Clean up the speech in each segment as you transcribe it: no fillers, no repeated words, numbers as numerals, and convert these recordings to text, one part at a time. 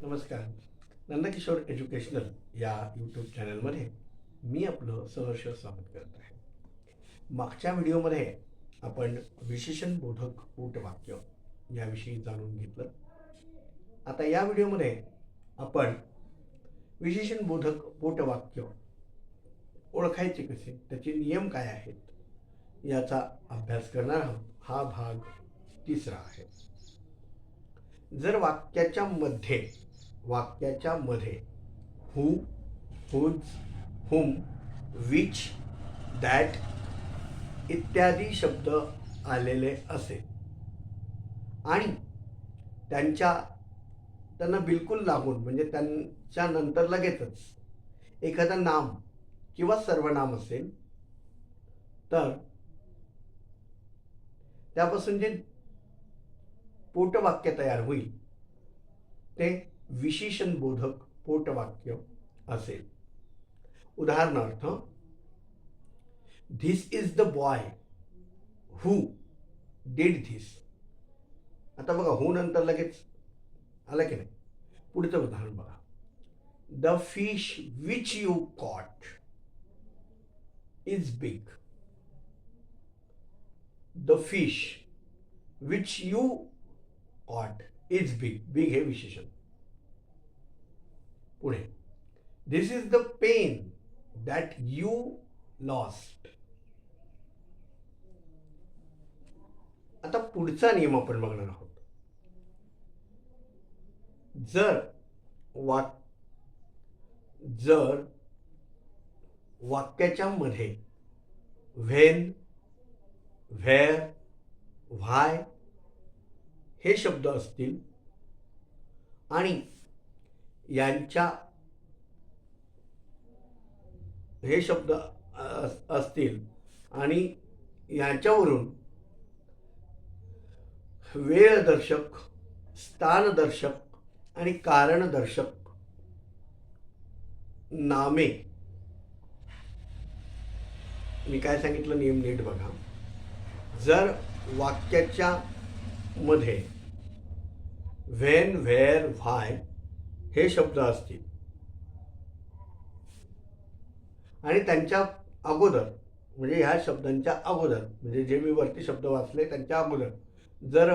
नमस्कार. नंदकिशोर एज्युकेशनल या यूट्यूब चॅनलमध्ये मी आपलं सहर्ष स्वागत करत आहे. मागच्या व्हिडिओमध्ये आपण विशेषण बोधक पोटवाक्य याविषयी जाणून घेतलं. आता या व्हिडिओमध्ये आपण विशेषण बोधक पोटवाक्य ओळखायचे कसे, त्याचे नियम काय आहेत याचा अभ्यास करणार आहोत. हा भाग तिसरा आहे. जर वाक्याच्या मध्ये हू, हुज, हुम, विच, दॅट इत्यादी शब्द आलेले असेल आणि त्यांना बिलकुल लागून म्हणजे त्यांच्या नंतर लगेचच एखादं नाम किंवा सर्वनाम असेल तर त्यापासून जे पोटवाक्य तयार होईल ते विशेषण बोधक पोटवाक्य असेल. उदाहरणार्थ, this is the boy who did this. आता बघा, हू नंतर लगेच आलं की नाही. पुढचं उदाहरण बघा, the fish which you caught is big. The fish which you caught is big. Big हे विशेषण. पुढे, this is the pen that you lost. आता पुढचा नियम आपण बघणार आहोत. जर वाक्याच्या मध्ये व्हेन, व्हेअर, व्हाय हे शब्द असतील आणि हे शब्द असतील आणि यांच्यावरून वेळदर्शक, स्थानदर्शक आणि कारणदर्शक नामे, मी काय सांगितलं नियम नीट बघा. जर वाक्याच्या मध्ये व्हेन, व्हेअर, व्हाय हे शब्द असतील आणि त्यांच्या अगोदर म्हणजे ह्या शब्दांच्या अगोदर म्हणजे जे मी वरती शब्द वाचले त्यांच्या अगोदर जर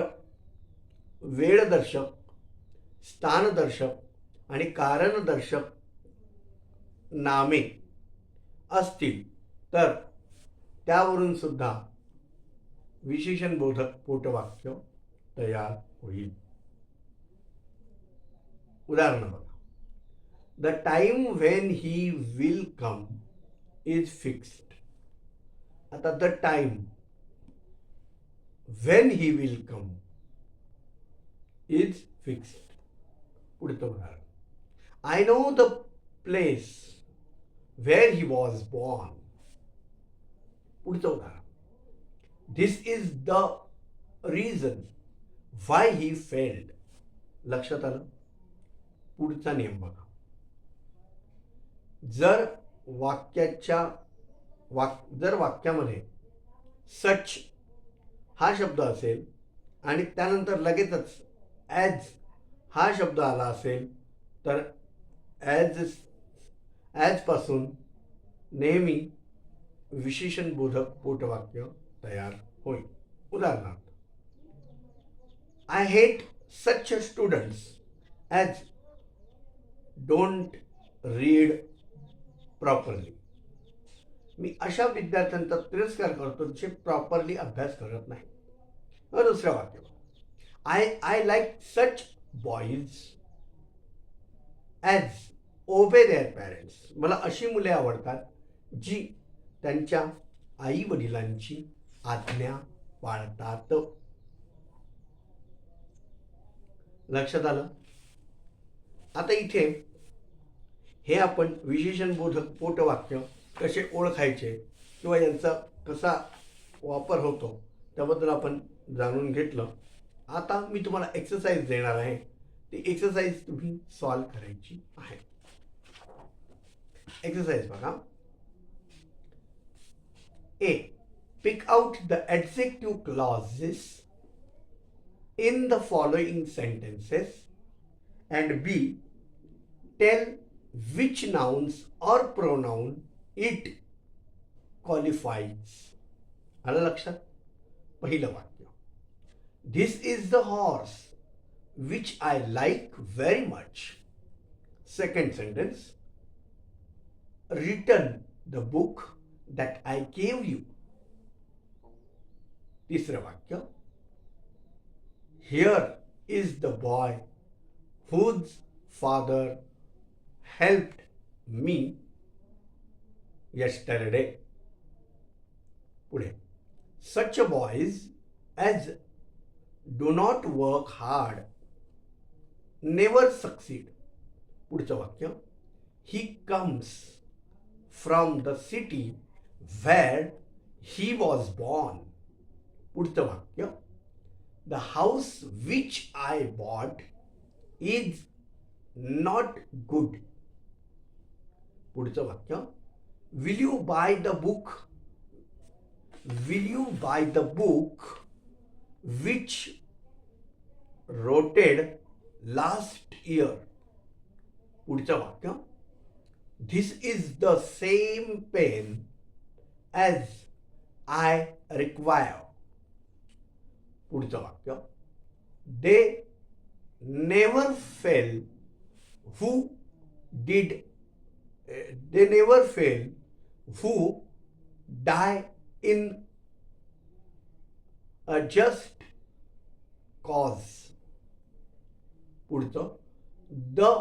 वेळदर्शक, स्थानदर्शक आणि कारणदर्शक नामे असतील तर त्यावरून सुद्धा विशेषण बोधक पोटवाक्य तयार होईल. उदाहरण बघा, the time when he will come is fixed. आता the time when he will come is fixed. पुढचं उदाहरण, I know the place where he was born. पुढचं उदाहरण, this is the reason why he failed. लक्षात आलं. पुढचा नियम बघा, जर वाक्यामध्ये सच हा शब्द असेल आणि त्यानंतर लगेचच ॲज हा शब्द आला असेल तर ॲज पासून नेहमी विशेषण बोधक पोटवाक्य तयार होईल. उदाहरणार्थ, I hate such students as don't read properly. मी अशा विद्यार्थ्यांचा तिरस्कार करतो जे प्रॉपरली अभ्यास करत नाही. दुसरं वाक्य, I like such boys as obey their parents. मला अशी मुले आवडतात जी त्यांच्या आई वडिलांची आज्ञा पाळतात. लक्षात आलं. आता इथे हे आपण विशेषण बोधक पोटवाक्य कसे ओळखायचे किंवा यांचा कसा वापर होतो त्याबद्दल आपण जाणून घेतलं. आता मी तुम्हाला एक्सरसाइज देणार आहे. ती एक्सरसाइज तुम्ही सॉल्व करायची आहे. एक्सरसाइज बघा. A, pick out the adjective clauses in the following sentences and B. Tell which nouns or pronoun it qualifies. आलं लक्षात? पहिलं वाक्य. This is the horse which I like very much. Second sentence. Return the book that I gave you. तिसरं वाक्य. Here is the boy whose father helped me yesterday. पुढे. Such boys as do not work hard never succeed. पुढचं वाक्य. He comes from the city where he was born. पुढचं वाक्य. The house which I bought is not good. पुढचं वाक्य. Will you buy the book? Will you buy the book which rotated last year? पुढचं वाक्य. This is the same pen as I require. पुढचं वाक्य. They never fail who die in a just cause. पुढचं. The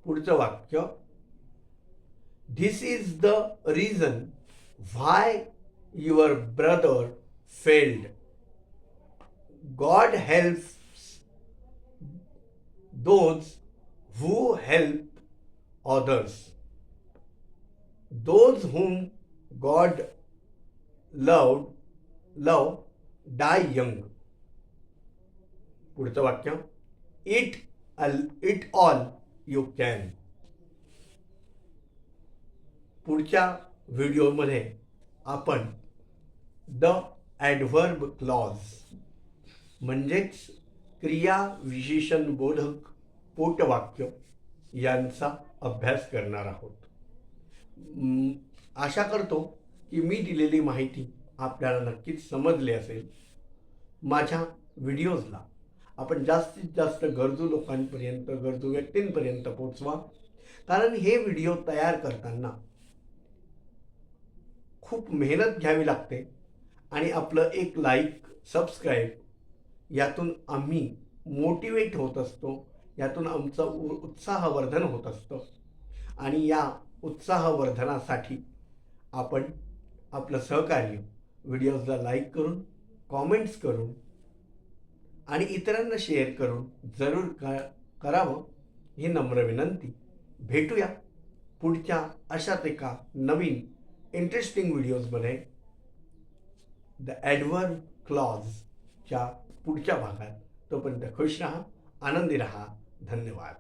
पुढचं वाक्य. This is the reason why your brother failed. God helps those who help others. Those whom God love die young. पुढचं वाक्य. It all you can. पुढच्या व्हिडिओमध्ये आपण the adverb clause म्हणजेच क्रिया विशेषण बोधक पोटवाक्य यांचा अभ्यास करणार आहोत. आशा करतो की मी दिलेली माहिती आपल्याला नक्कीच समजली असेल. माझ्या व्हिडिओजला आपण जास्तीत जास्त गरजू लोकांपर्यंत, गरजू व्यक्तींपर्यंत पोचवा. कारण हे व्हिडिओ तयार करताना खूप मेहनत घ्यावी लागते आणि आपलं एक लाईक, सबस्क्राईब यातून आम्ही मोटिवेट होत असतो, यातून आमचं उत्साहवर्धन होत असतं. आणि या उत्साहवर्धनासाठी आपण आपलं सहकार्य व्हिडिओजला लाईक करून, कॉमेंट्स करून आणि इतरांना शेअर करून जरूर करावं ही नम्र विनंती. भेटूया पुढच्या अशाच एका नवीन इंटरेस्टिंग व्हिडिओजमध्ये द ॲडव्हर्ब क्लॉजच्या पुढच्या भागात. तोपर्यंत खुश राहा, आनंदी राहा. धन्यवाद.